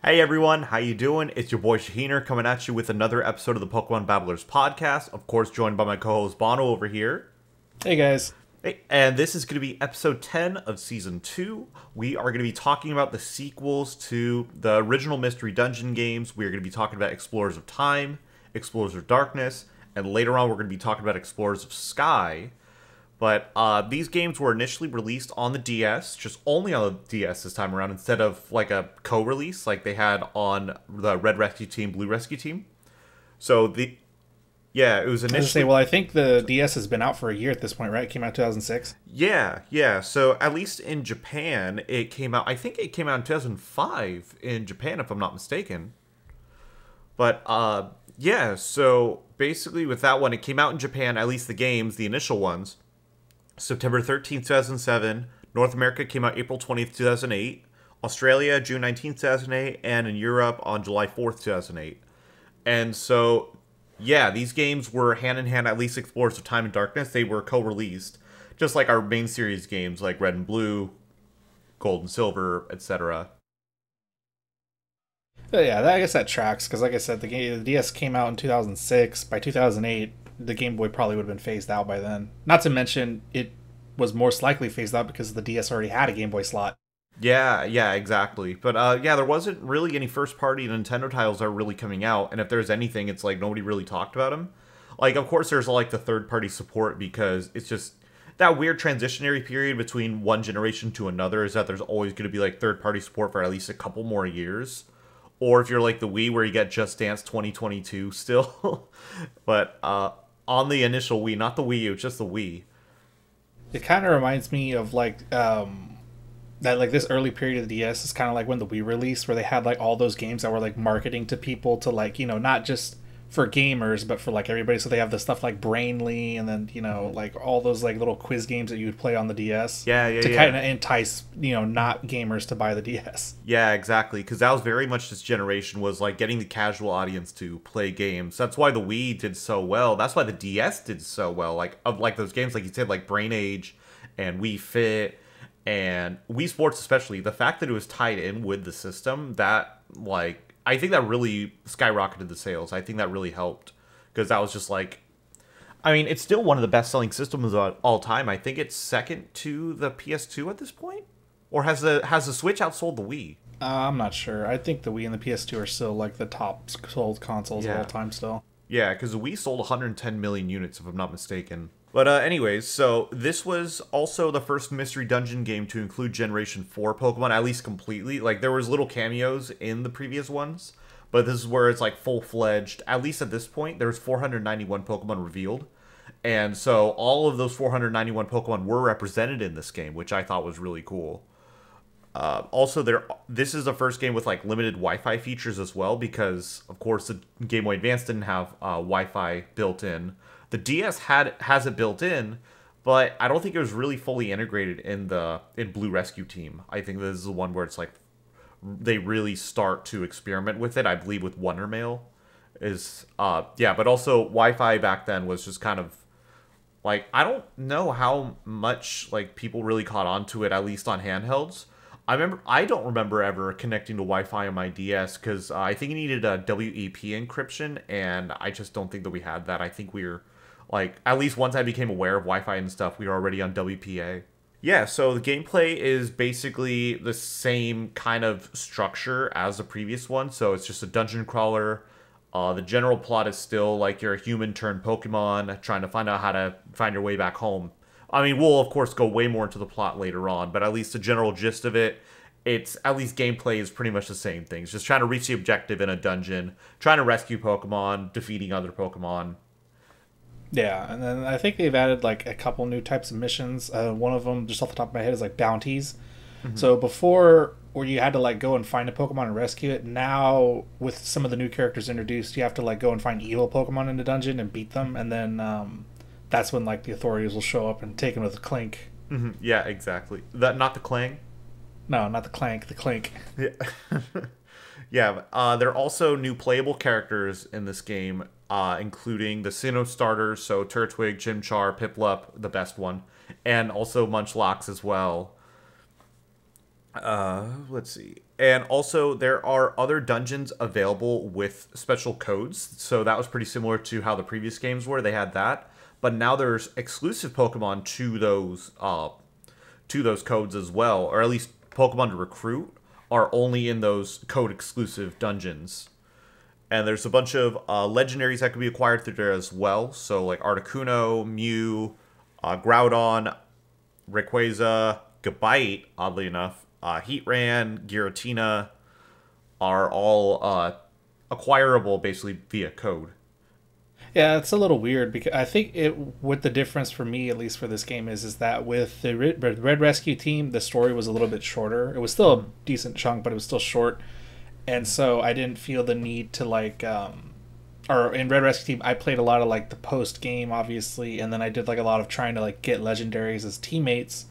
Hey everyone, how you doing? It's your boy Shaheener coming at you with another episode of the Pokemon Babblers podcast. Of course, joined by my co-host Bano over here. Hey guys. Hey, and this is going to be episode 10 of season 2. We are going to be talking about the sequels to the original Mystery Dungeon games. We are going to be talking about Explorers of Time, Explorers of Darkness, and later on we're going to be talking about Explorers of Sky. But these games were initially released on the DS, just only on the DS this time around, instead of like a co-release like they had on the Red Rescue Team, Blue Rescue Team. So it was initially. Well, I think the DS has been out for a year at this point, right? It came out in 2006. Yeah. So at least in Japan, it came out. I think it came out in 2005 in Japan, if I'm not mistaken. But yeah. So basically, with that one, it came out in Japan. At least the games, the initial ones. September 13th, 2007. North America came out April 20th, 2008. Australia, June 19th, 2008. And in Europe on July 4th, 2008. And so, yeah, these games were hand-in-hand, at least Explorers of Time and Darkness. They were co-released. Just like our main series games like Red and Blue, Gold and Silver, etc. Yeah, I guess that tracks, because like I said, the DS came out in 2006. By 2008, the Game Boy probably would have been phased out by then. Not to mention, it was most likely phased out because the DS already had a Game Boy slot. Yeah, exactly. But yeah, there wasn't really any first-party Nintendo titles that were really coming out, and if there's anything, it's like nobody really talked about them. Like, of course, there's like the third-party support because it's just that weird transitionary period between one generation to another is that there's always going to be like third-party support for at least a couple more years. Or if you're like the Wii, where you get Just Dance 2022 still. But on the initial Wii, not the Wii U, just the Wii. It kind of reminds me of like that, like this early period of the DS is kind of like when the Wii released, where they had like all those games that were like marketing to people to like, not just for gamers but for like everybody. So they have the stuff like Brainly, and then like all those like little quiz games that you would play on the DS. To kind of entice not gamers to buy the DS. Yeah, exactly, because that was very much this generation, was like getting the casual audience to play games. That's why the Wii did so well. That's why the DS did so well. Like of like those games, like you said, like Brain Age and Wii Fit and Wii Sports, especially the fact that it was tied in with the system, that like I think that really skyrocketed the sales. I think that really helped, because that was just like, I mean, it's still one of the best-selling systems of all time. I think it's second to the PS2 at this point, or has the Switch outsold the Wii? I'm not sure. I think the Wii and the PS2 are still like the top sold consoles of all time still. Yeah, because the Wii sold 110 million units, if I'm not mistaken. But anyways, so this was also the first Mystery Dungeon game to include Generation 4 Pokemon, at least completely. Like, there was little cameos in the previous ones, but this is where it's like full-fledged. At least at this point, there's 491 Pokemon revealed. And so all of those 491 Pokemon were represented in this game, which I thought was really cool. Also, this is the first game with like limited Wi-Fi features as well, because of course the Game Boy Advance didn't have Wi-Fi built in. The DS has it built in, but I don't think it was really fully integrated in Blue Rescue Team. I think this is the one where it's like they really start to experiment with it. I believe with Wonder Mail is but also Wi-Fi back then was just kind of like, I don't know how much like people really caught on to it, at least on handhelds. I don't remember ever connecting to Wi-Fi on my DS, because I think it needed a WEP encryption, and I just don't think that we had that. I think we were, like, at least once I became aware of Wi-Fi and stuff, we were already on WPA. Yeah, so the gameplay is basically the same kind of structure as the previous one, so it's just a dungeon crawler. The general plot is still like you're a human turned Pokemon trying to find out how to find your way back home. I mean, we'll, of course, go way more into the plot later on, but at least the general gist of it, it's, at least gameplay is pretty much the same things. Just trying to reach the objective in a dungeon, trying to rescue Pokemon, defeating other Pokemon. Yeah, and then I think they've added like a couple new types of missions. One of them, just off the top of my head, is like bounties. Mm-hmm. So before, where you had to like go and find a Pokemon and rescue it, now with some of the new characters introduced, you have to like go and find evil Pokemon in the dungeon and beat them, and then that's when like the authorities will show up and take them to the Clink. Mm-hmm. Yeah, exactly. Not the Clang? No, not the Clank, the Clink. Yeah. Yeah, there are also new playable characters in this game, including the Sinnoh starters, so Turtwig, Chimchar, Piplup, the best one, and also Munchlax as well. Let's see. And also, there are other dungeons available with special codes. So that was pretty similar to how the previous games were. They had that, but now there's exclusive Pokemon to those codes as well, or at least Pokemon to recruit are only in those code exclusive dungeons. And there's a bunch of legendaries that can be acquired through there as well. So like Articuno, Mew, Groudon, Rayquaza, Gabite, oddly enough, Heatran, Giratina are all acquirable basically via code. Yeah, it's a little weird because I think what the difference for me, at least for this game, is that with the Red Rescue Team, the story was a little bit shorter. It was still a decent chunk, but it was still short, and so I didn't feel the need to or in Red Rescue Team, I played a lot of like the post game, obviously, and then I did like a lot of trying to like get legendaries as teammates.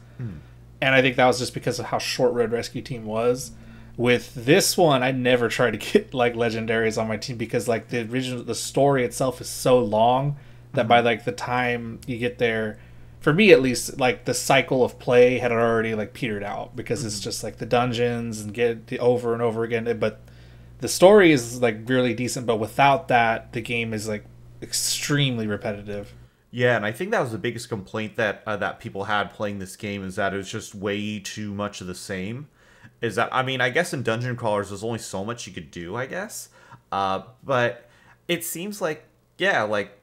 And I think that was just because of how short Red Rescue Team was. With this one, I never try to get like legendaries on my team because like the story itself is so long that by like the time you get there, for me at least, like the cycle of play had already like petered out because it's just like the dungeons and get it over and over again. But the story is like really decent, but without that, the game is like extremely repetitive. Yeah, and I think that was the biggest complaint that that people had playing this game is that it was just way too much of the same. Is that, I mean, I guess in dungeon crawlers there's only so much you could do, I guess. But it seems like, yeah, like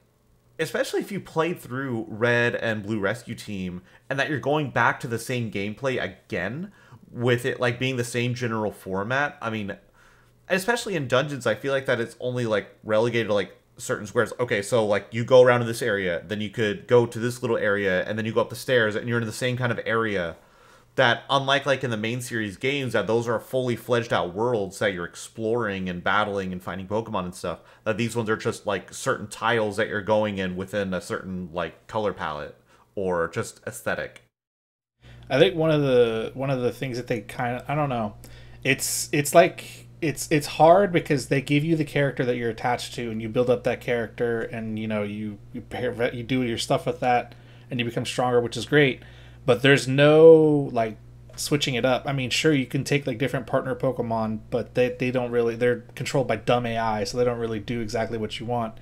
especially if you played through Red and Blue Rescue Team and that you're going back to the same gameplay again with it like being the same general format. I mean, especially in dungeons, I feel like that it's only like relegated to like certain squares. Okay, so like you go around to this area, then you could go to this little area, and then you go up the stairs, and you're in the same kind of area. That unlike like in the main series games, that those are fully fledged out worlds that you're exploring and battling and finding Pokemon and stuff. That these ones are just like certain tiles that you're going in within a certain like color palette or just aesthetic. I think one of the things that they kind of, I don't know, it's like it's hard because they give you the character that you're attached to and you build up that character and you do your stuff with that and you become stronger, which is great, but there's no like switching it up. I mean, sure, you can take like different partner Pokemon, but they don't really, they're controlled by dumb AI, so they don't really do exactly what you want.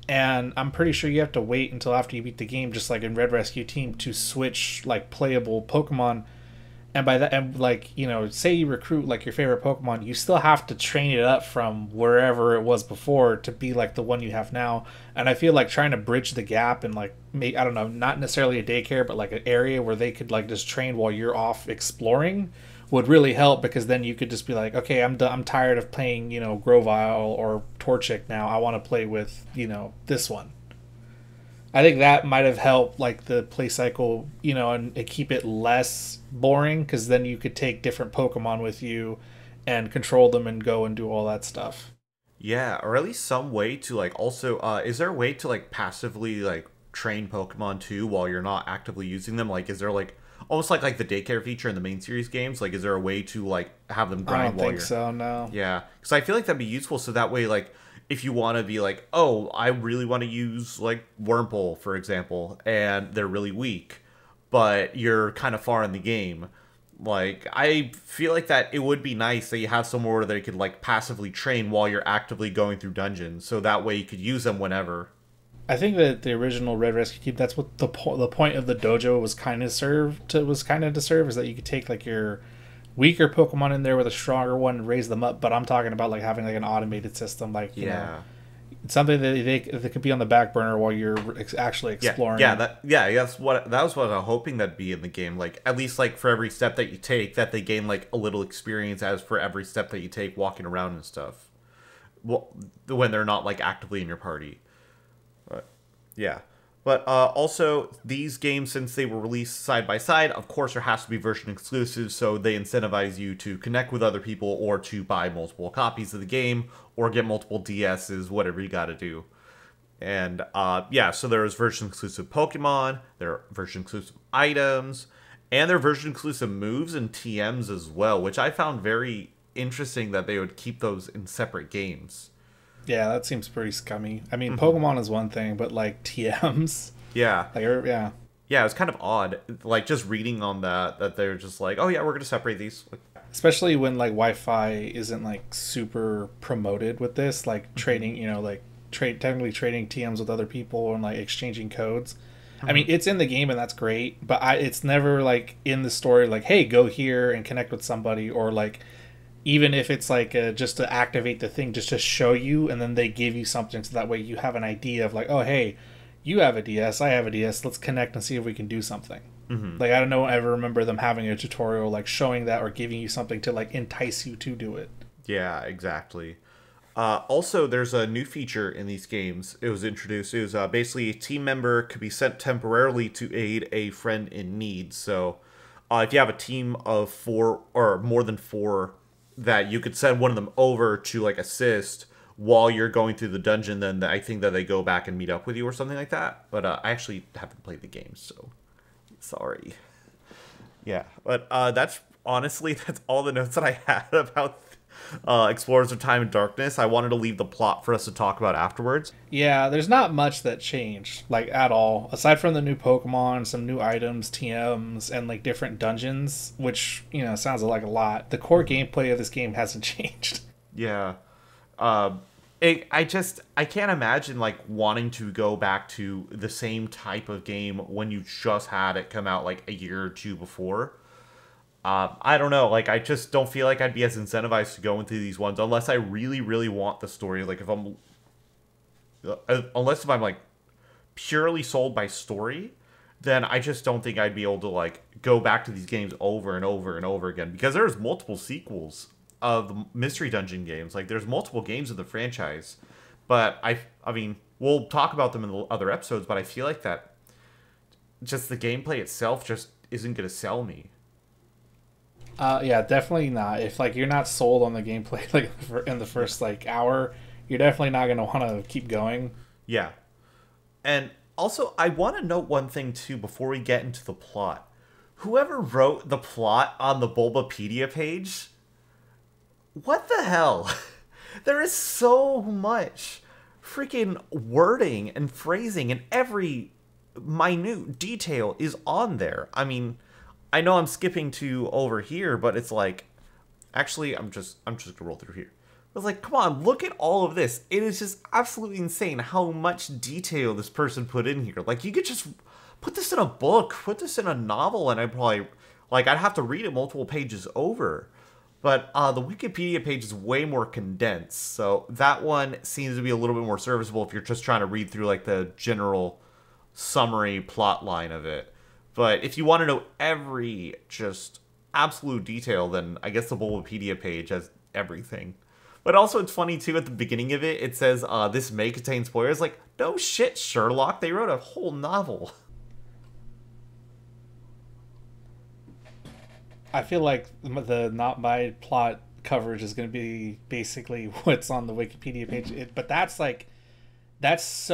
And I'm pretty sure you have to wait until after you beat the game, just like in Red Rescue Team, to switch like playable Pokemon. And by that, and like, say you recruit like your favorite Pokemon, you still have to train it up from wherever it was before to be like the one you have now. And I feel like trying to bridge the gap and like make, I don't know, not necessarily a daycare, but like an area where they could like just train while you're off exploring would really help, because then you could just be like, okay, I'm tired of playing, Grovyle or Torchic now. I want to play with, this one. I think that might have helped like the play cycle, and keep it less boring, because then you could take different Pokemon with you and control them and go and do all that stuff. Yeah, or at least some way to like also is there a way to like passively like train Pokemon too while you're not actively using them? Like is there like almost like the daycare feature in the main series games? Like is there a way to like have them grind I don't while think so, no. Yeah, because I feel like that'd be useful, so that way like if you want to be like, oh, I really want to use like Wurmple, for example, and they're really weak, but you're kind of far in the game. Like, I feel like that it would be nice that you have somewhere where they could like passively train while you're actively going through dungeons, so that way you could use them whenever. I think that the original Red Rescue Team, that's what the point of the dojo was kind of to serve, is that you could take like your weaker Pokemon in there with a stronger one and raise them up. But I'm talking about like having like an automated system, like something that could be on the back burner while you're actually exploring. That was what I'm hoping that'd be in the game. Like at least like for every step that you take, that they gain like a little experience as for every step that you take walking around and stuff. Well, when they're not like actively in your party. But yeah. But also, these games, since they were released side by side, of course there has to be version exclusives, so they incentivize you to connect with other people or to buy multiple copies of the game or get multiple DSs, whatever you gotta do. And yeah, so there's version exclusive Pokemon, there are version exclusive items, and there are version exclusive moves and TMs as well, which I found very interesting that they would keep those in separate games. Yeah, that seems pretty scummy. I mean, Pokemon is one thing, but like TMs. Yeah. Yeah. Yeah, it was kind of odd. Like just reading on that they're just like, oh yeah, we're gonna separate these. especially when like Wi-Fi isn't like super promoted with this, like trading, like technically trading TMs with other people and like exchanging codes. I mean, it's in the game and that's great, but it's never like in the story like, hey, go here and connect with somebody, or like even if it's like just to activate the thing, just to show you, and then they give you something so that way you have an idea of like, oh hey, you have a DS, I have a DS, let's connect and see if we can do something. Like I don't know, ever remember them having a tutorial like showing that or giving you something to like entice you to do it. Yeah, exactly. Also, there's a new feature in these games. It was introduced. It was basically a team member could be sent temporarily to aid a friend in need. So, if you have a team of 4 or more than 4, that you could send one of them over to like assist while you're going through the dungeon. Then I think that they go back and meet up with you or something like that. But I actually haven't played the game, so sorry. Yeah, but that's honestly that's all the notes that I had about Explorers of Time and Darkness. I wanted to leave the plot for us to talk about afterwards. Yeah, there's not much that changed, like at all, aside from the new Pokemon, some new items, TMs, and like different dungeons, which sounds like a lot. The core gameplay of this game hasn't changed. Yeah, I can't imagine like wanting to go back to the same type of game when you just had it come out like a year or two before. I don't know. Like, I just don't feel like I'd be as incentivized to go into these ones unless I really, really want the story. Like, unless if I'm like purely sold by story, then I just don't think I'd be able to like go back to these games over and over and over again, because there's multiple sequels of the Mystery Dungeon games. Like, there's multiple games of the franchise, but I mean, we'll talk about them in the other episodes. But I feel like that just the gameplay itself just isn't going to sell me. Yeah, definitely not. If like you're not sold on the gameplay like in the first like hour, you're definitely not going to want to keep going. Yeah. And also, I want to note one thing too before we get into the plot. Whoever wrote the plot on the Bulbapedia page, what the hell? There is so much freaking wording and phrasing, and every minute detail is on there. I mean, I know I'm skipping to over here, but it's like, actually, I'm just gonna roll through here. It's like, come on, look at all of this. It is just absolutely insane how much detail this person put in here. Like, you could just put this in a book, put this in a novel, and I'd have to read it multiple pages over. But the Wikipedia page is way more condensed, so that one seems to be a little bit more serviceable if you're just trying to read through like the general summary plot line of it. But if you want to know every just absolute detail, then I guess the Bulbapedia page has everything. But also, it's funny too, at the beginning of it, it says, this may contain spoilers. Like, no shit, Sherlock, they wrote a whole novel. I feel like the not my plot coverage is going to be basically what's on the Wikipedia page. But that's like, it's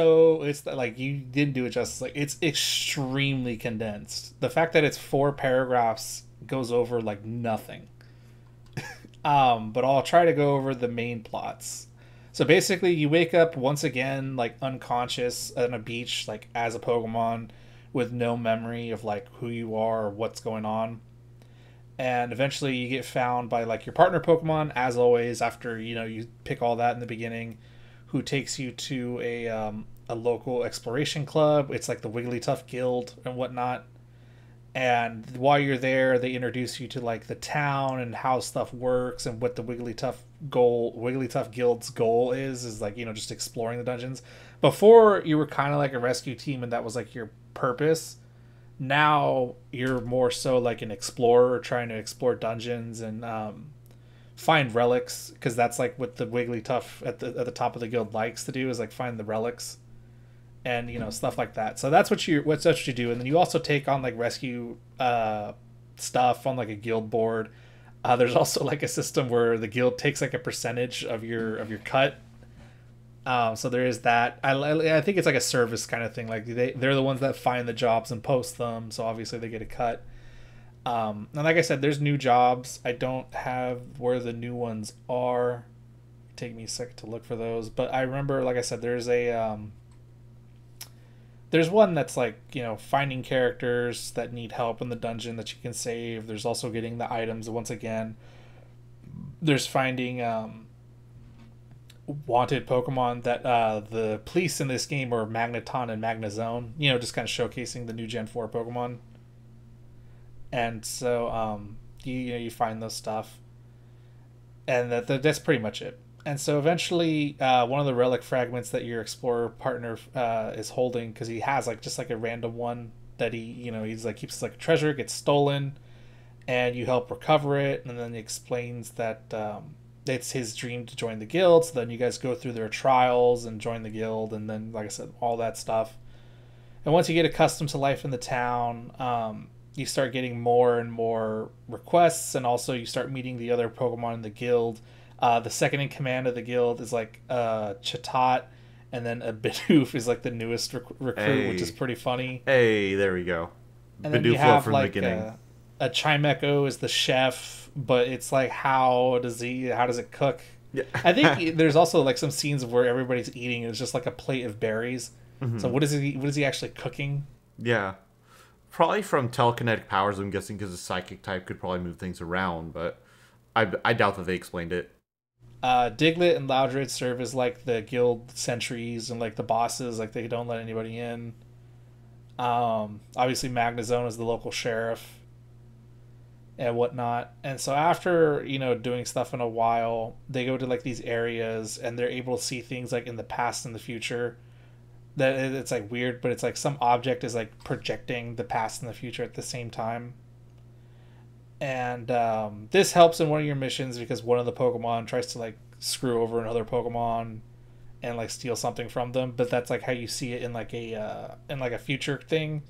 like you didn't do it justice. Like, it's extremely condensed. The fact that it's 4 paragraphs goes over like nothing. But I'll try to go over the main plots. So basically, you wake up once again like unconscious on a beach, like as a Pokemon, with no memory of like who you are or what's going on. And eventually you get found by like your partner Pokemon, as always, after you pick all that in the beginning, who takes you to a local exploration club. It's like the Wigglytuff Guild and whatnot. And while you're there, they introduce you to like the town and how stuff works and what the Wigglytuff Guild's goal is like, just exploring the dungeons. Before, you were kind of like a rescue team and that was like your purpose. Now you're more so like an explorer trying to explore dungeons and find relics, because that's like what the Wigglytuff at the top of the guild likes to do, is like find the relics and stuff like that. So that's what you do. And then you also take on like rescue stuff on like a guild board. There's also like a system where the guild takes like a percentage of your cut. So there is that. I think it's like a service kind of thing. Like they're the ones that find the jobs and post them, so obviously they get a cut. And like I said, there's new jobs. I don't have where the new ones are. Take me a second to look for those. But I remember, like I said, there's one that's like, finding characters that need help in the dungeon that you can save. There's also getting the items once again. there's finding wanted Pokemon that the police in this game are Magneton and Magnezone, just kind of showcasing the new Gen 4 Pokemon. And so you find those stuff, and that's pretty much it. And so eventually, one of the relic fragments that your explorer partner is holding, because he has just a random one that he's keeps as a treasure, gets stolen, and you help recover it. And then he explains that it's his dream to join the guild. So then you guys go through their trials and join the guild, and then, like I said, all that stuff. And once you get accustomed to life in the town, you start getting more and more requests, and also you start meeting the other Pokemon in the guild. The second in command of the guild is Chatot, and then a Bidoof is the newest recruit, which is pretty funny. Hey, there we go. And then you have from the beginning. A Chimecho is the chef, but it's how does it cook? Yeah. I think there's also some scenes where everybody's eating, and it's just a plate of berries. Mm-hmm. So what is he actually cooking? Yeah. Probably from telekinetic powers, I'm guessing, because the psychic type could probably move things around, but I doubt that they explained it. Diglett and Loudred serve as the guild sentries and the bosses. They don't let anybody in. Obviously Magnezone is the local sheriff and whatnot. And so after doing stuff in a while, they go to these areas, and they're able to see things in the past and the future. That it's weird, but it's some object is projecting the past and the future at the same time. And this helps in one of your missions, because one of the Pokemon tries to screw over another Pokemon and steal something from them. But that's how you see it in a future thing.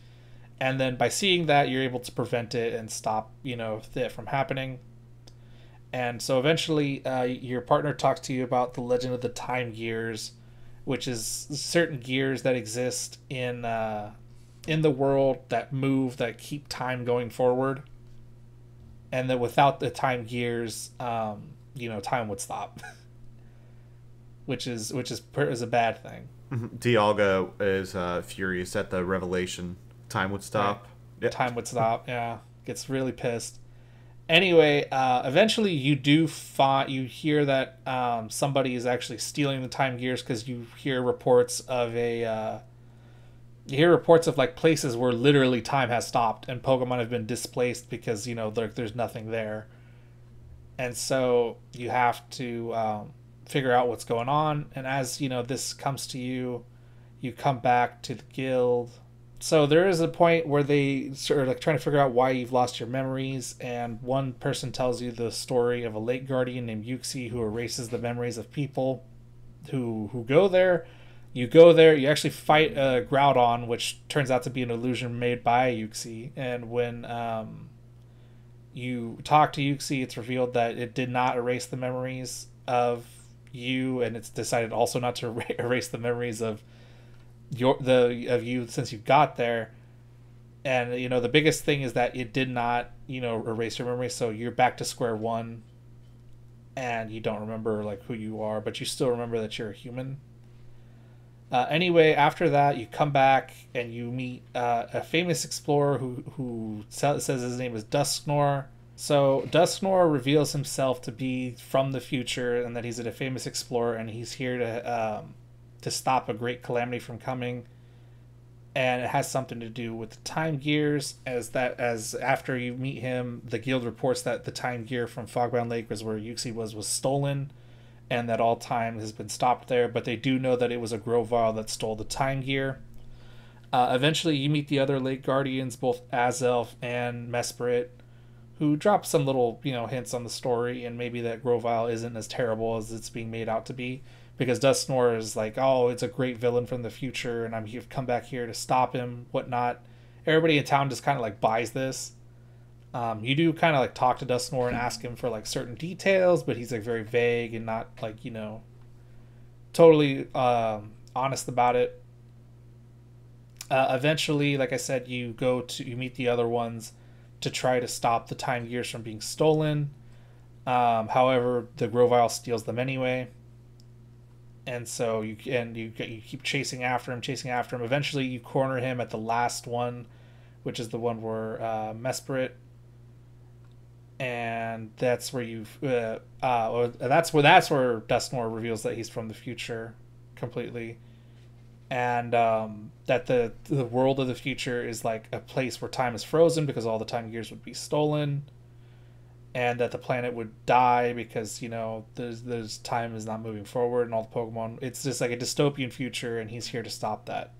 And then by seeing that, you're able to prevent it and stop it from happening. And so eventually, your partner talks to you about the Legend of the Time Gears, which is certain gears that exist in the world that keep time going forward. And that without the time gears, time would stop, which is a bad thing. Dialga is furious at the revelation. Time would stop. Right. Yep. Time would stop. Yeah, gets really pissed. Anyway, eventually you hear that somebody is actually stealing the time gears, because you hear reports of places where literally time has stopped and Pokemon have been displaced because there's nothing there. And so you have to figure out what's going on. And as this comes to you, you come back to the guild. So there is a point where they sort of trying to figure out why you've lost your memories, and one person tells you the story of a lake guardian named Yuxi who erases the memories of people who go there. You go there, you actually fight a Groudon, which turns out to be an illusion made by Yuxi. And when you talk to Yuxi, it's revealed that it did not erase the memories of you, and it's decided also not to erase the memories of you since you got there. And the biggest thing is that it did not erase your memory, so you're back to square one, and you don't remember who you are, but you still remember that you're a human. Anyway, after that, you come back and you meet a famous explorer who says his name is Dusknoir. So Dusknoir reveals himself to be from the future, and that he's a famous explorer, and he's here to stop a great calamity from coming. And it has something to do with the time gears, as after you meet him, the guild reports that the time gear from Fogbound Lake was where Yuxi was stolen, and that all time has been stopped there, but they do know that it was a Grovyle that stole the time gear. Eventually you meet the other Lake Guardians, both Azelf and Mesprit, who drop some little hints on the story, and maybe that Grovyle isn't as terrible as it's being made out to be, because Dusknoir is it's a great villain from the future, and I've come back here to stop him, whatnot. Everybody in town just kind of buys this. You do kind of talk to Dusknoir and ask him for certain details, but he's very vague and not totally honest about it. Eventually, like I said, you meet the other ones to try to stop the time gears from being stolen. However, the Grovyle steals them anyway. And so you keep chasing after him. Eventually, you corner him at the last one, which is the one where Mesprit and that's where Dusknoir reveals that he's from the future completely, and that the world of the future is like a place where time is frozen because all the time gears would be stolen, and that the planet would die because there's time is not moving forward, and all the Pokemon, it's just like a dystopian future, and he's here to stop that.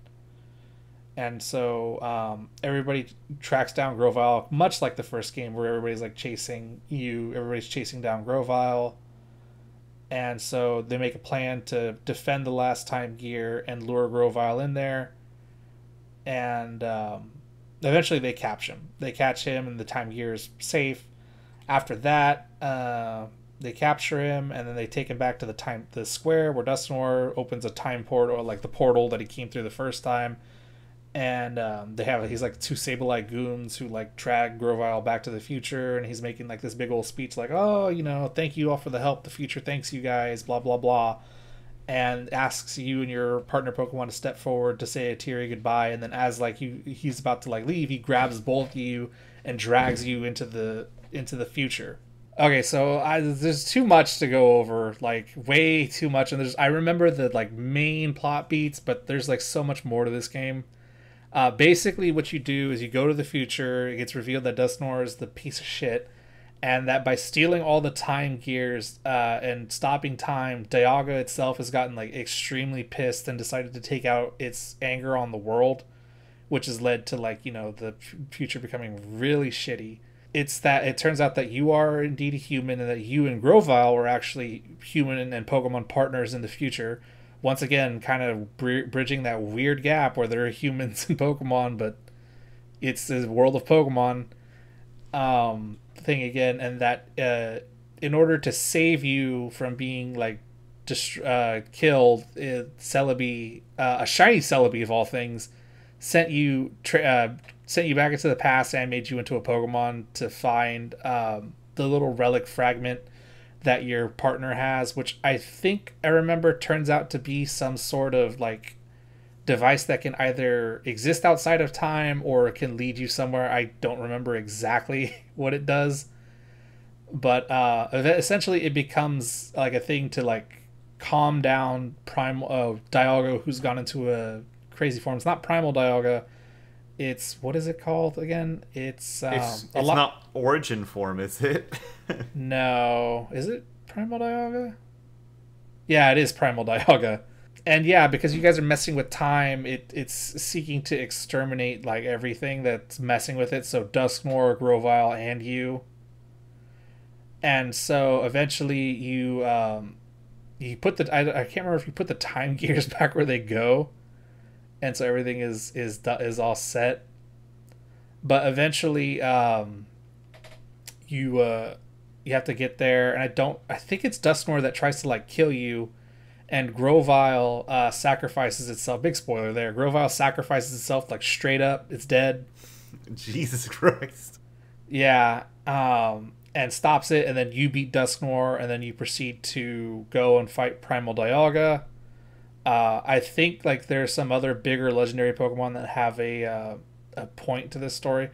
And so everybody tracks down Grovyle, much like the first game where everybody's like chasing you. Everybody's chasing down Grovyle. And so they make a plan to defend the last time gear and lure Grovyle in there. And eventually they catch him. They catch him and the time gear is safe. After that, they capture him and then they take him back to the square where Dusknoir opens a time portal, or like the portal that he came through the first time. And he's like two Sableye goons who like drag Grovyle back to the future, and he's making like this big old speech like, oh, thank you all for the help, the future thanks you guys, blah blah blah, and asks you and your partner Pokemon to step forward to say a teary goodbye. And then as like he's about to like leave, he grabs both of you and drags you into the future. Okay, so there's too much to go over, like way too much, and I remember the like main plot beats, but there's like so much more to this game. Basically, what you do is you go to the future. It gets revealed that Dusknoir is the piece of shit, and that by stealing all the time gears and stopping time, Dialga itself has gotten like extremely pissed and decided to take out its anger on the world, which has led to like the future becoming really shitty. It's that it turns out that you are indeed a human, and that you and Grovyle were actually human and Pokemon partners in the future. Once again, kind of bridging that weird gap where there are humans and Pokemon, but it's the world of Pokemon thing again. And that in order to save you from being like killed, Celebi, a shiny Celebi of all things, sent you back into the past and made you into a Pokemon to find the little relic fragment that your partner has, which I think I remember turns out to be some sort of like device that can either exist outside of time or it can lead you somewhere. I don't remember exactly what it does, but essentially it becomes like a thing to like calm down Primal Dialga, who's gone into a crazy form. It's not Primal Dialga. It's, what is it called again? It's not Origin form, is it? No. Is it Primal Dialga? Yeah, it is Primal Dialga. And yeah, because you guys are messing with time, it's seeking to exterminate like everything that's messing with it. So Dusknoir, Grovyle, and you. And so eventually you put I can't remember if you put the time gears back where they go. And so everything is all set. But eventually you have to get there, and I think it's Dusknoir that tries to like kill you, and Grovyle sacrifices itself. Big spoiler there. Grovyle sacrifices itself like straight up. It's dead. Jesus Christ. Yeah. And stops it, and then you beat Dusknoir, and then you proceed to go and fight Primal Dialga. I think like there's some other bigger legendary Pokemon that have a point to this story,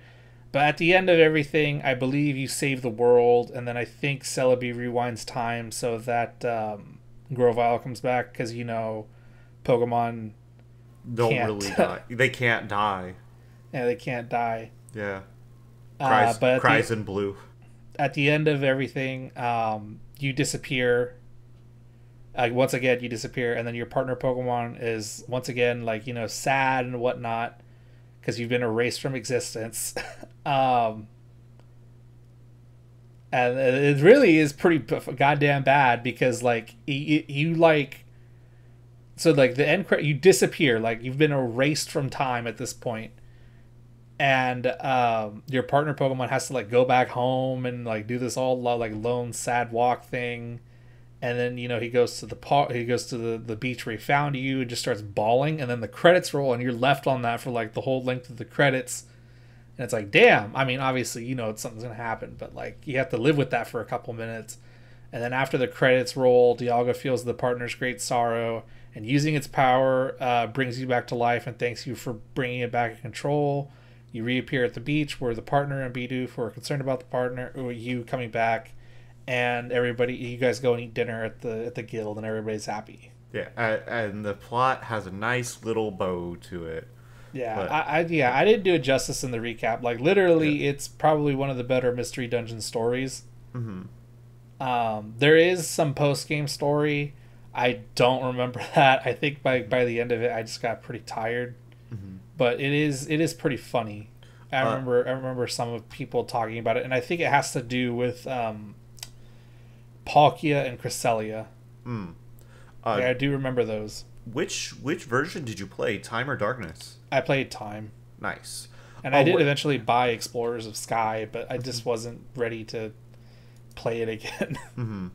but at the end of everything, I believe you save the world, and then I think Celebi rewinds time so that Grovyle comes back, because Pokemon don't really die. They can't die. Yeah, they can't die. Yeah. Cries in blue. At the end of everything, you disappear. Once again, you disappear, and then your partner Pokemon is once again like sad and whatnot because you've been erased from existence. And it really is pretty goddamn bad because like you like, so like the end credit, you disappear, like you've been erased from time at this point, and your partner Pokemon has to like go back home and like do this all like lone sad walk thing. And then he goes to the beach where he found you and just starts bawling, and then the credits roll and you're left on that for like the whole length of the credits, and it's like, damn. I mean, obviously something's gonna happen, but like you have to live with that for a couple minutes. And then after the credits roll, Dialga feels the partner's great sorrow, and using its power brings you back to life and thanks you for bringing it back in control. You reappear at the beach where the partner and Bidoof were concerned about the partner, or you coming back, and everybody, you guys go and eat dinner at the guild, and everybody's happy. Yeah, and the plot has a nice little bow to it. Yeah, But I didn't do it justice in the recap. Like literally, yeah. it's probably one of the better mystery dungeon stories. There is some post game story. I don't remember that. I think by the end of it, I just got pretty tired. But it is pretty funny. I remember some of people talking about it, and I think it has to do with Palkia and Cresselia. Yeah, I do remember those. Which version did you play, Time or Darkness? I played Time. Nice. And I did eventually buy Explorers of Sky, but I just wasn't ready to play it again.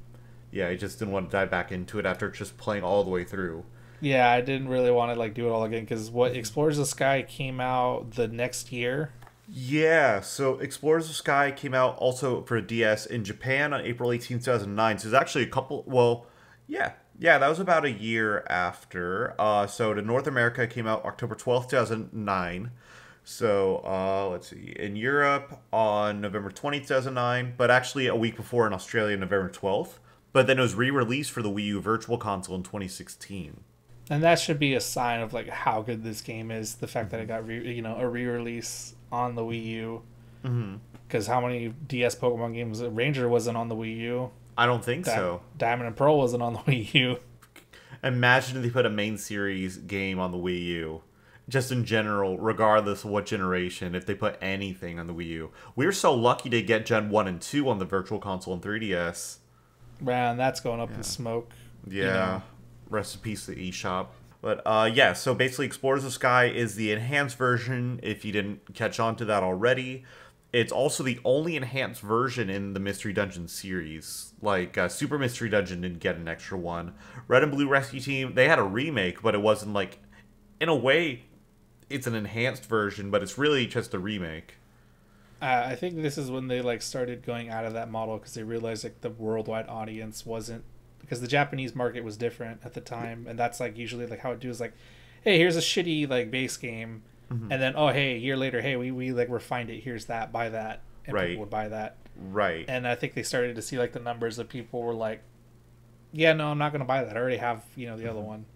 Yeah, I just didn't want to dive back into it after just playing all the way through. Yeah, I didn't really want to like do it all again because what Explorers of Sky came out the next year. Yeah, so Explorers of Sky came out also for DS in Japan on April 18th, 2009. So it's actually a couple, well, yeah, that was about a year after. So to North America, it came out October 12th, 2009. So let's see, in Europe on November 20th, 2009, but actually a week before in Australia, November 12th. But then it was re-released for the Wii U Virtual Console in 2016. And that should be a sign of like how good this game is. The fact that it got a re-release on the Wii U. Because how many DS Pokemon games? Ranger wasn't on the Wii U. I don't think so. Diamond and Pearl wasn't on the Wii U. Imagine if they put a main series game on the Wii U. Just in general, regardless of what generation, if they put anything on the Wii U. We were so lucky to get Gen 1 and 2 on the Virtual Console and 3DS. Man, that's going up in smoke. Yeah. Rest in peace to eShop. But yeah, so basically Explorers of Sky is the enhanced version, if you didn't catch on to that already. It's also the only enhanced version in the Mystery Dungeon series. Like, Super Mystery Dungeon didn't get an extra one. Red and Blue Rescue Team, they had a remake, but it wasn't like... In a way, it's an enhanced version, but it's really just a remake. I think this is when they like started going out of that model because they realized like the worldwide audience wasn't... Because the Japanese market was different at the time, and that's like usually like how it do is like, hey, here's a shitty like base game, and then oh hey, a year later, hey, we like refined it, here's that, buy that, and people would buy that. Right. And I think they started to see like the numbers of people were like, yeah, no, I'm not gonna buy that. I already have the other one.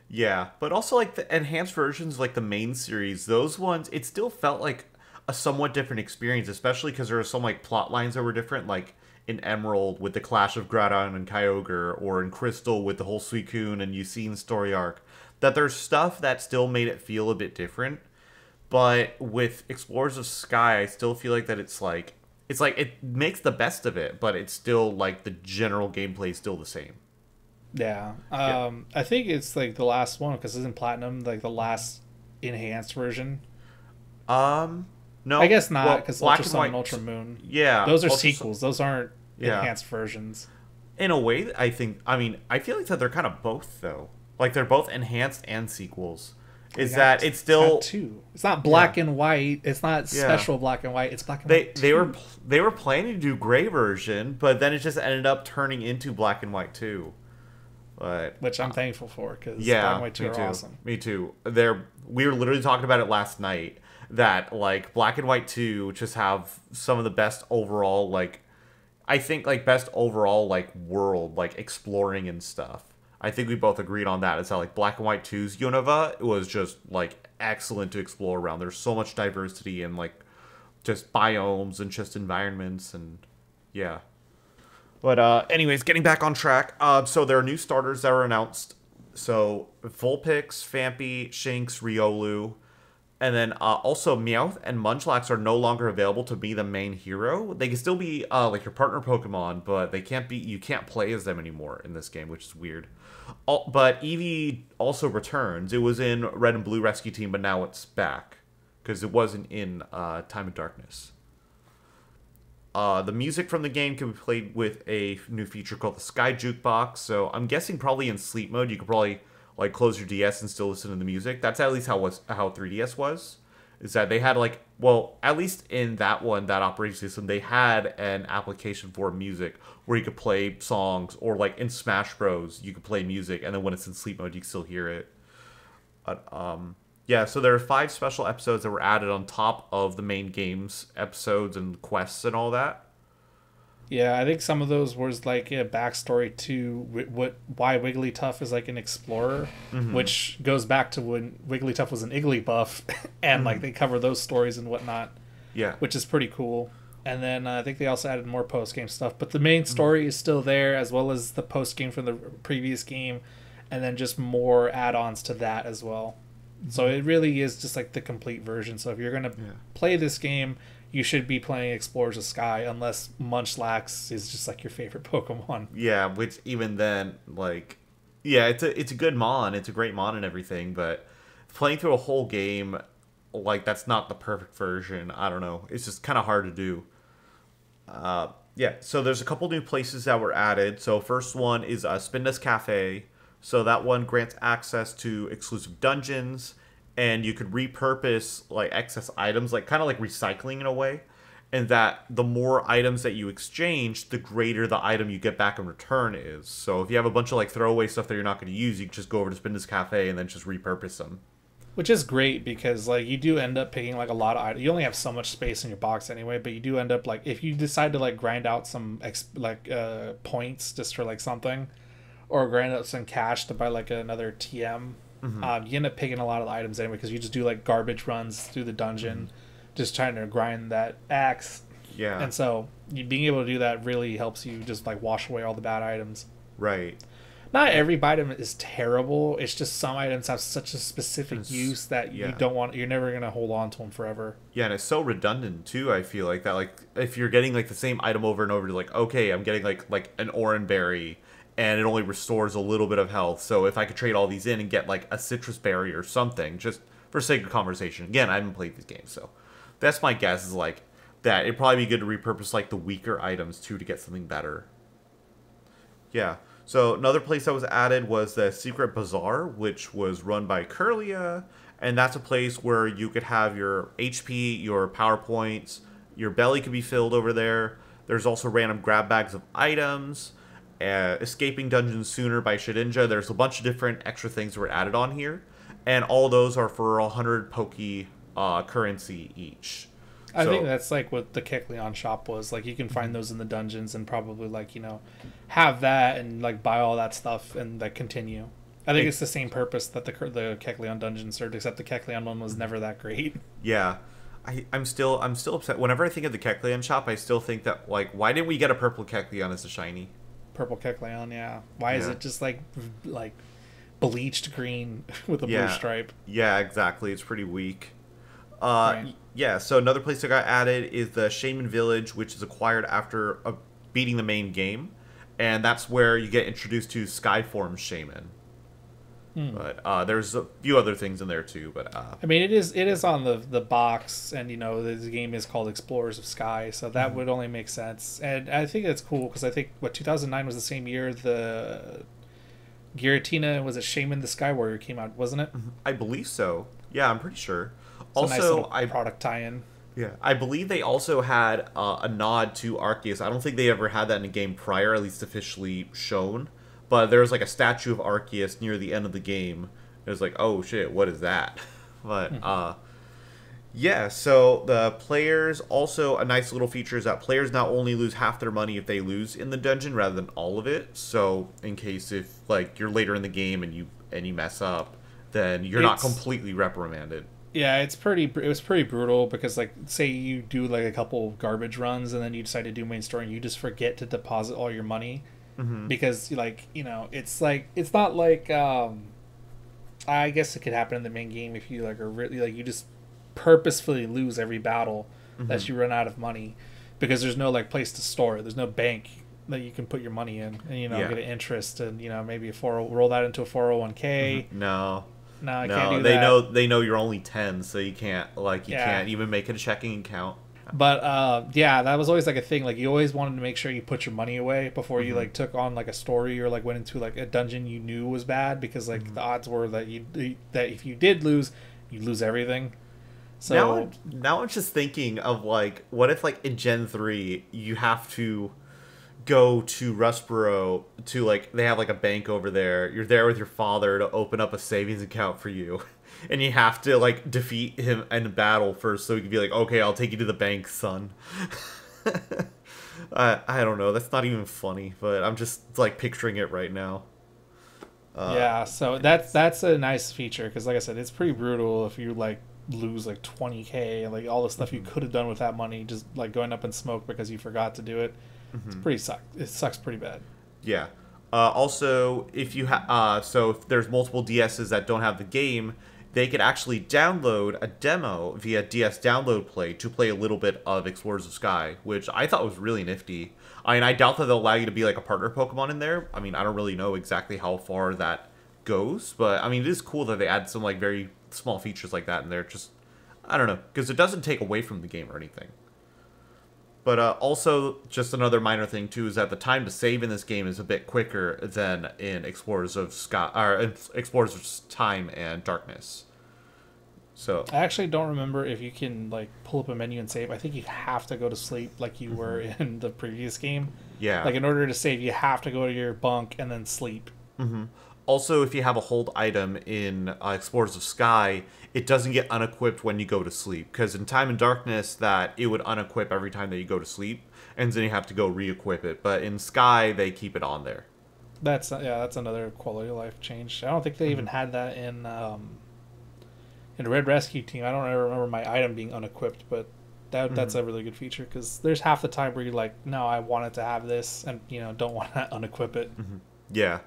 Yeah, but also like the enhanced versions, like the main series, those ones, it still felt like a somewhat different experience, especially because there were some like plot lines that were different, like in Emerald with the clash of Groudon and Kyogre, or in Crystal with the whole Suicune and Yucine story arc, that there's stuff that still made it feel a bit different. But with Explorers of Sky, I still feel like that it's like it makes the best of it, but it's still like the general gameplay is still the same. Yeah. I think it's like the last one because isn't Platinum like the last enhanced version? No, I guess not because Black Ultra and Sun White, and Ultra Moon. Yeah, those are sequels. Those aren't Yeah. enhanced versions. In a way, I think. I mean, I feel like that they're kind of both though. Like they're both enhanced and sequels. Is that it's still two? It's not black and white. It's not special black and white. It's black and white. They were planning to do gray version, but then it just ended up turning into black and white 2. But which I'm thankful for because yeah, black and white 2 me are too. awesome. Me too. We were literally talking about it last night. That like Black and White 2 just have some of the best overall like I think like best overall like world like exploring and stuff. I think we both agreed on that. It's how like Black and White 2's Unova was just like excellent to explore around. There's so much diversity and like just biomes and just environments and yeah. But anyways, getting back on track. So there are new starters that were announced. So Vulpix, Phanpy, Shinx, Riolu. And then also Meowth and Munchlax are no longer available to be the main hero. They can still be like your partner Pokemon, but they can't be. You can't play as them anymore in this game, which is weird. But Eevee also returns. It was in Red and Blue Rescue Team, but now it's back because it wasn't in Time of Darkness. The music from the game can be played with a new feature called the Sky Jukebox. So I'm guessing probably in sleep mode, you could probably like close your DS and still listen to the music. That's at least how 3DS was. Is that they had like, well, at least in that one, that operating system, they had an application for music where you could play songs, or like in Smash Bros, you could play music, and then when it's in sleep mode, you can still hear it. Yeah, so there are 5 special episodes that were added on top of the main game's episodes and quests and all that. Yeah, I think some of those was like a backstory to why Wigglytuff is like an explorer, which goes back to when Wigglytuff was an Igglybuff, and like they cover those stories and whatnot. Yeah. Which is pretty cool. And then I think they also added more post game stuff, but the main story is still there, as well as the post game from the previous game, and then just more add-ons to that as well. So it really is just like the complete version. So if you're gonna play this game, you should be playing Explorers of Sky, unless Munchlax is just like your favorite Pokemon. Yeah, which even then, like, yeah, it's a good mon, it's a great mon and everything, but playing through a whole game, like, that's not the perfect version. I don't know. It's just kind of hard to do. Yeah, so there's a couple new places that were added. So first one is Spinda's Cafe. So that one grants access to exclusive dungeons, and you could repurpose like excess items, like kind of like recycling in a way. And that the more items that you exchange, the greater the item you get back in return is. So if you have a bunch of like throwaway stuff that you're not going to use, you can just go over to Spinda's Cafe and then just repurpose them. Which is great because like you do end up picking like a lot of items. You only have so much space in your box anyway, but you do end up like if you decide to like grind out some points just for like something, or grind out some cash to buy like another TM, you end up picking a lot of the items anyway because you just do like garbage runs through the dungeon, just trying to grind that axe. Yeah. And so being able to do that really helps you just like wash away all the bad items. Right. Not every item is terrible. It's just some items have such a specific use that you don't want. You're never gonna hold on to them forever. Yeah, and it's so redundant too. I feel like that. Like if you're getting like the same item over and over, you're like, okay, I'm getting like an orange berry, and it only restores a little bit of health. So if I could trade all these in and get like a citrus berry or something, just for sake of conversation. Again, I haven't played these games, so that's my guess. Is like that. It'd probably be good to repurpose like the weaker items too to get something better. Yeah. So another place that was added was the Secret Bazaar, which was run by Curlia, and that's a place where you could have your HP, your power points, your belly could be filled over there. There's also random grab bags of items, escaping dungeons sooner by Shedinja. There's a bunch of different extra things that were added on here, and all those are for 100 Poke currency each. I think that's like what the Kecleon shop was. Like you can find those in the dungeons and probably like, have that and like buy all that stuff and like continue. I think it's the same purpose that the Kecleon dungeon served, except the Kecleon one was never that great. Yeah. I'm still upset. Whenever I think of the Kecleon shop, I still think that like why didn't we get a purple Kecleon as a shiny? Purple Kecleon, yeah. Why is it just like bleached green with a blue stripe? Yeah, exactly. It's pretty weak. Right. Yeah, so another place that got added is the Shaman Village, which is acquired after beating the main game. And that's where you get introduced to Skyform Shaman. But there's a few other things in there too. But I mean, it is on the box, and the game is called Explorers of Sky, so that would only make sense. And I think that's cool because I think 2009 was the same year the Giratina was it Shaman the Sky Warrior came out, wasn't it? I believe so. Yeah, I'm pretty sure. It's also, a nice product tie-in. Yeah, I believe they also had a nod to Arceus. I don't think they ever had that in a game prior, at least officially shown. But there was like a statue of Arceus near the end of the game. It was like, oh shit, what is that? But yeah, so the players also a nice little feature is that players not only lose half their money if they lose in the dungeon rather than all of it. So in case if like you're later in the game and you mess up, then you're not completely reprimanded. Yeah, it was pretty brutal because like say you do like a couple garbage runs and then you decide to do main story and you just forget to deposit all your money because like it's not like I guess it could happen in the main game if you like are really like you just purposefully lose every battle that you run out of money because there's no like place to store it. There's no bank that you can put your money in and get an interest and maybe roll that into a 401k. No, I can't do that. They know you're only 10, so you can't can't even make it a checking account. But that was always like a thing. Like you always wanted to make sure you put your money away before you like took on like a story or like went into like a dungeon you knew was bad because like the odds were that that if you did lose, you'd lose everything. So now I'm just thinking of like what if like in Gen 3 you have to go to Rustboro to like they have like a bank over there. You're there with your father to open up a savings account for you. And you have to like defeat him in battle first so he can be like, okay, I'll take you to the bank, son. I don't know. That's not even funny, but I'm just like picturing it right now. Yeah, so that's a nice feature because, like I said, it's pretty brutal if you like lose like 20K, like all the stuff you could have done with that money just like going up in smoke because you forgot to do it. It's pretty it sucks pretty bad. Yeah. Also, if you so if there's multiple DSs that don't have the game, they could actually download a demo via DS Download Play to play a little bit of Explorers of Sky, which I thought was really nifty. I mean, I doubt that they'll allow you to be like a partner Pokemon in there. I mean, I don't really know exactly how far that goes, but I mean, it is cool that they add some like very small features like that in there. Just, I don't know, because it doesn't take away from the game or anything. But also, just another minor thing too is that the time to save in this game is a bit quicker than in Explorers of Sky or Explorers of Time and Darkness. So I actually don't remember if you can like pull up a menu and save. I think you have to go to sleep like you were in the previous game. Yeah. Like in order to save, you have to go to your bunk and then sleep. Also, if you have a hold item in Explorers of Sky, it doesn't get unequipped when you go to sleep. Because in Time and Darkness, that it would unequip every time that you go to sleep, and then you have to go re-equip it. But in Sky, they keep it on there. That's another quality of life change. I don't think they even had that in Red Rescue Team. I don't ever remember my item being unequipped, but that's a really good feature because there's half the time where you're like, no, I wanted to have this, and don't want to unequip it. Yeah.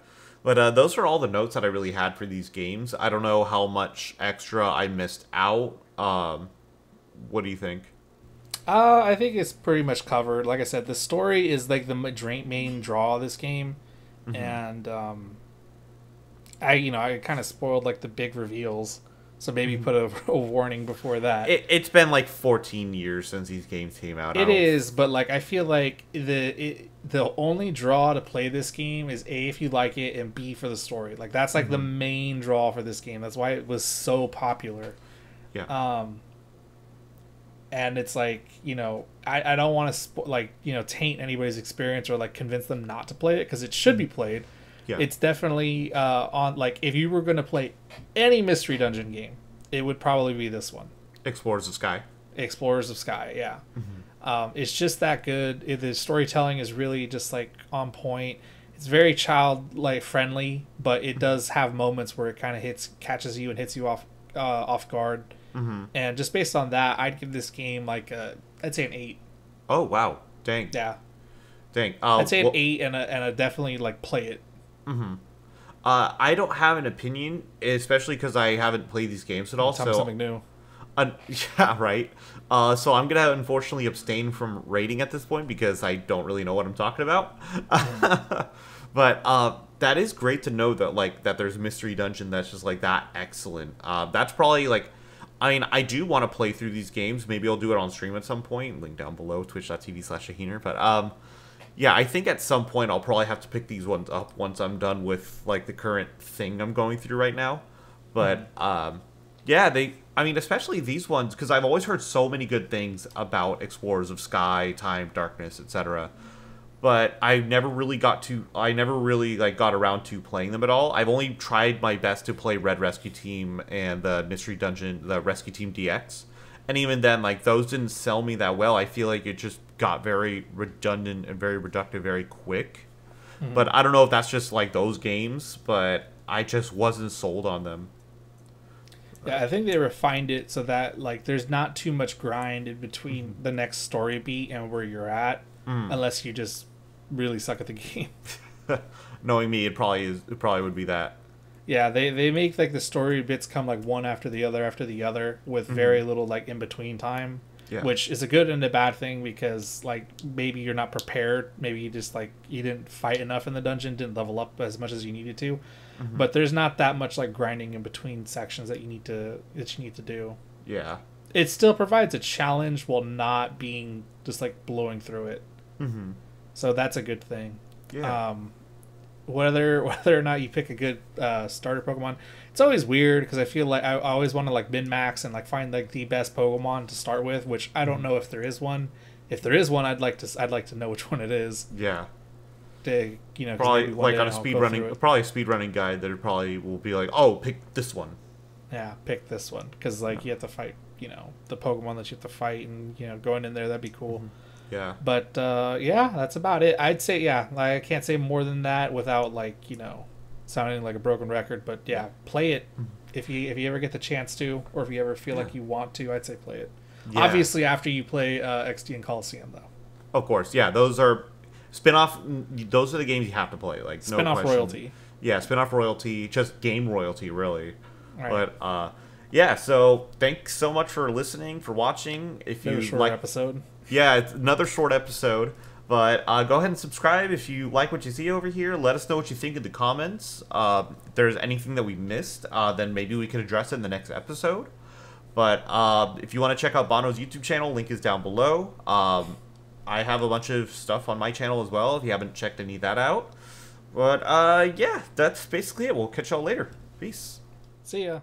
But those are all the notes that I really had for these games. I don't know how much extra I missed out. What do you think? I think it's pretty much covered. Like I said, the story is like the main draw of this game, and I kind of spoiled like the big reveals, so maybe put a warning before that. It's been like 14 years since these games came out. It is, but like I feel like the only draw to play this game is A, if you like it, and B, for the story. Like that's like the main draw for this game. That's why it was so popular. Yeah. And it's like I don't want to taint anybody's experience or like convince them not to play it because it should be played. Yeah. It's definitely on like if you were going to play any mystery dungeon game, it would probably be this one. Explorers of Sky. Explorers of Sky, yeah. It's just that good. The storytelling is really just like on point. It's very child like friendly, but it does have moments where it kind of catches you and hits you off guard. And just based on that, I'd give this game like I'd say an 8. Oh wow, dang. Yeah, dang. I'd say an 8 and a definitely like play it. I don't have an opinion, especially because I haven't played these games at all. Tell me something new. Yeah, right. So I'm gonna unfortunately abstain from rating at this point because I don't really know what I'm talking about. But that is great to know that there's a mystery dungeon that's just like that excellent. That's probably like, I mean, I do want to play through these games. Maybe I'll do it on stream at some point. Link down below, twitch.tv/Shaheener. But yeah, I think at some point I'll probably have to pick these ones up once I'm done with like the current thing I'm going through right now. But yeah, I mean, especially these ones, because I've always heard so many good things about Explorers of Sky, Time, Darkness, etc. But I never really got around to playing them at all. I've only tried my best to play Red Rescue Team and the Mystery Dungeon, the Rescue Team DX. And even then, like, those didn't sell me that well. I feel like it just got very redundant and very reductive very quick. But I don't know if that's just like those games, but I just wasn't sold on them. Yeah, I think they refined it so that like there's not too much grind in between the next story beat and where you're at, unless you just really suck at the game. Knowing me, it probably would be that. Yeah, they make like the story bits come like one after the other with very little like in between time. Yeah. Which is a good and a bad thing because like maybe you're not prepared, maybe you just like you didn't fight enough in the dungeon, didn't level up as much as you needed to. But there's not that much like grinding in between sections that you need to do. Yeah. It still provides a challenge while not being just like blowing through it. So that's a good thing. Yeah. Whether or not you pick a good starter Pokemon, it's always weird because I feel like I always want to like min-max and like find like the best Pokemon to start with, which I don't know if there is one. If there is one, I'd like to know which one it is. Yeah. to, you know, 'cause Probably maybe one like day on a I'll speed go running, through it. probably a speedrunning guide that probably will be like, oh, pick this one. Yeah, pick this one because like you have to fight, you know, the Pokemon that you have to fight, and you know, going in there that'd be cool. Yeah. But yeah, that's about it. I'd say like I can't say more than that without like, you know, sounding like a broken record. But yeah, play it if you ever get the chance to, or if you ever feel like you want to. I'd say play it. Yeah. Obviously, after you play XD and Coliseum, though. Of course, yeah. Those are spin-off. Those are the games you have to play. Like no Spin-off question. royalty. Yeah, spin-off royalty, just game royalty, really. Right. But yeah. So thanks so much for listening, for watching. If you like, episode. yeah, it's another short episode. But go ahead and subscribe if you like what you see over here. Let us know what you think in the comments. If there's anything that we missed, then maybe we could address it in the next episode. But if you want to check out Bano's YouTube channel, link is down below. I have a bunch of stuff on my channel as well if you haven't checked any of that out. But yeah, that's basically it. We'll catch y'all later. Peace. See ya.